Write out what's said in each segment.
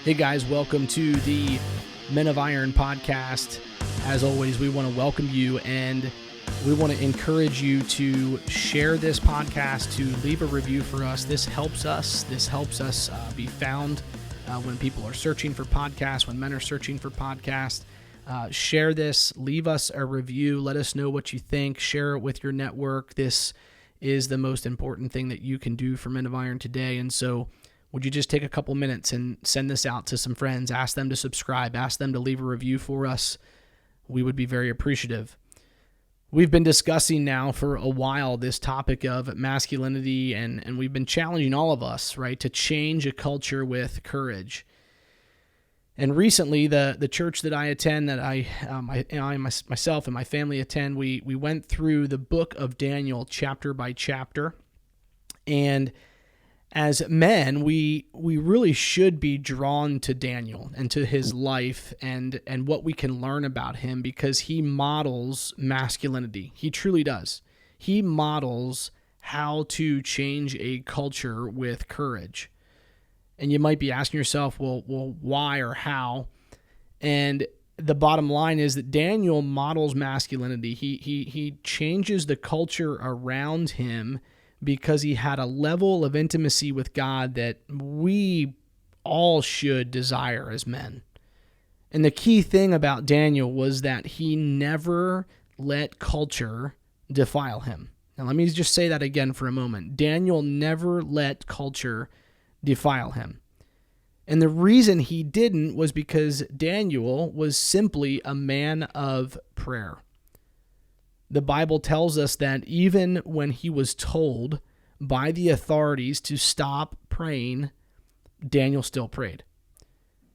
Hey guys, welcome to the Men of Iron podcast. As always, we want to welcome you and we want to encourage you to share this podcast, to leave a review for us. This helps us be found when people are searching for podcasts, when men are searching for podcasts. Share this, leave us a review, let us know what you think, share it with your network. This is the most important thing that you can do for Men of Iron today. And so would you just take a couple minutes and send this out to some friends, ask them to subscribe, ask them to leave a review for us? We would be very appreciative. We've been discussing now for a while this topic of masculinity, and we've been challenging all of us, right, to change a culture with courage. And recently, the church that I attend, that myself and my family attend, we went through the book of Daniel chapter by chapter. And as men, we really should be drawn to Daniel and to his life and what we can learn about him, because he models masculinity. He truly does. He models how to change a culture with courage. And you might be asking yourself, well, why or how? And the bottom line is that Daniel models masculinity. He changes the culture around him because he had a level of intimacy with God that we all should desire as men. And the key thing about Daniel was that he never let culture defile him. Now, let me just say that again for a moment. Daniel never let culture defile him. And the reason he didn't was because Daniel was simply a man of prayer. The Bible tells us that even when he was told by the authorities to stop praying, Daniel still prayed.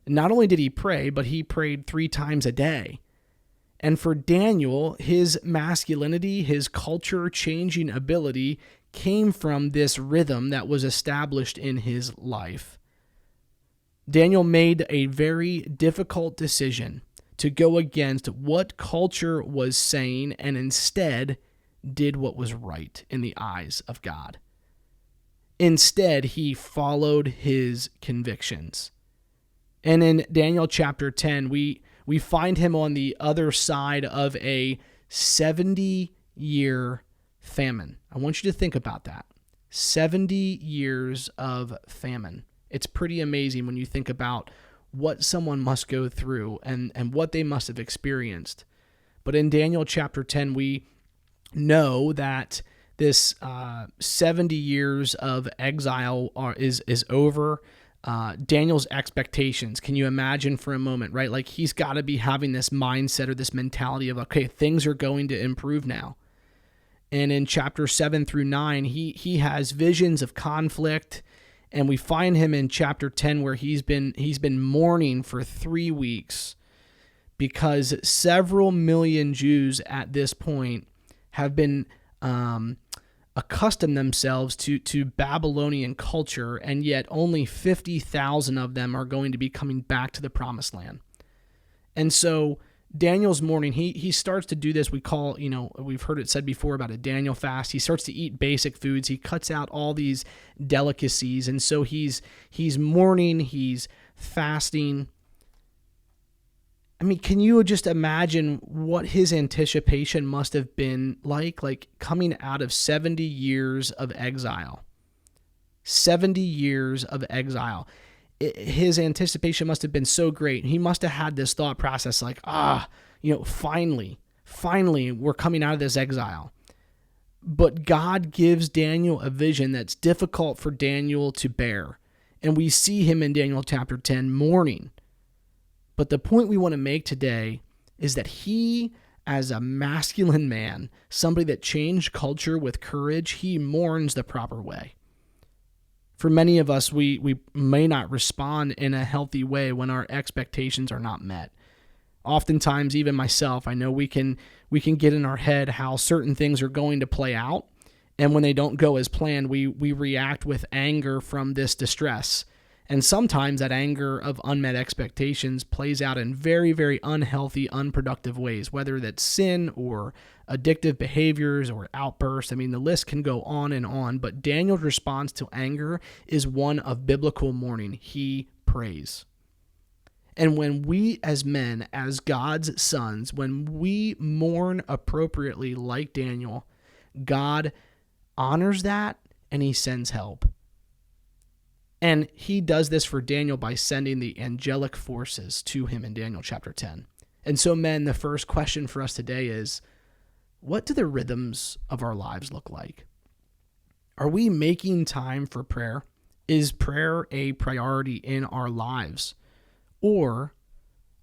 Not only did he pray, but he prayed 3 times a day. And for Daniel, his masculinity, his culture-changing ability came from this rhythm that was established in his life. Daniel made a very difficult decision to go against what culture was saying and instead did what was right in the eyes of God. Instead, he followed his convictions. And in Daniel chapter 10, we find him on the other side of a 70-year famine. I want you to think about that. 70 years of famine. It's pretty amazing when you think about what someone must go through and what they must have experienced. But in Daniel chapter 10, we know that this 70 years of exile is over. Daniel's expectations, can you imagine for a moment, right? Like, he's got to be having this mindset or this mentality of, okay, things are going to improve now. And in chapter 7 through 9, he has visions of conflict. And we find him in chapter 10 where he's been mourning for 3 weeks because several million Jews at this point have been accustomed themselves to Babylonian culture, and yet only 50,000 of them are going to be coming back to the promised land. And so Daniel's mourning, he starts to do this. We've heard it said before about a Daniel fast. He starts to eat basic foods. He cuts out all these delicacies. And so he's mourning, he's fasting. I mean, can you just imagine what his anticipation must have been like coming out of 70 years of exile? 70 years of exile. His anticipation must have been so great. He must have had this thought process like, finally, we're coming out of this exile. But God gives Daniel a vision that's difficult for Daniel to bear. And we see him in Daniel chapter 10 mourning. But the point we want to make today is that he, as a masculine man, somebody that changed culture with courage, he mourns the proper way. For many of us, we may not respond in a healthy way when our expectations are not met. Oftentimes, even myself, I know we can get in our head how certain things are going to play out, and when they don't go as planned, we react with anger from this distress. And sometimes that anger of unmet expectations plays out in very, very unhealthy, unproductive ways, whether that's sin or addictive behaviors or outbursts. I mean, the list can go on, but Daniel's response to anger is one of biblical mourning. He prays. And when we as men, as God's sons, when we mourn appropriately like Daniel, God honors that and he sends help. And he does this for Daniel by sending the angelic forces to him in Daniel chapter 10. And so, men, the first question for us today is, what do the rhythms of our lives look like? Are we making time for prayer? Is prayer a priority in our lives? Or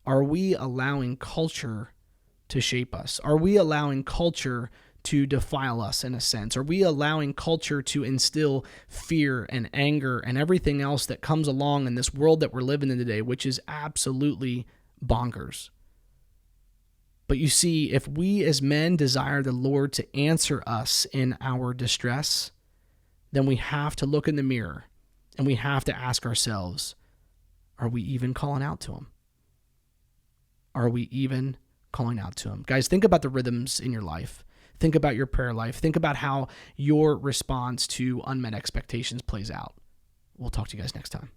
are we allowing culture to shape us? Are we allowing culture to defile us in a sense? Are we allowing culture to instill fear and anger and everything else that comes along in this world that we're living in today, which is absolutely bonkers? But you see, if we as men desire the Lord to answer us in our distress, then we have to look in the mirror and we have to ask ourselves, are we even calling out to him? Are we even calling out to him? Guys, think about the rhythms in your life. Think about your prayer life. Think about how your response to unmet expectations plays out. We'll talk to you guys next time.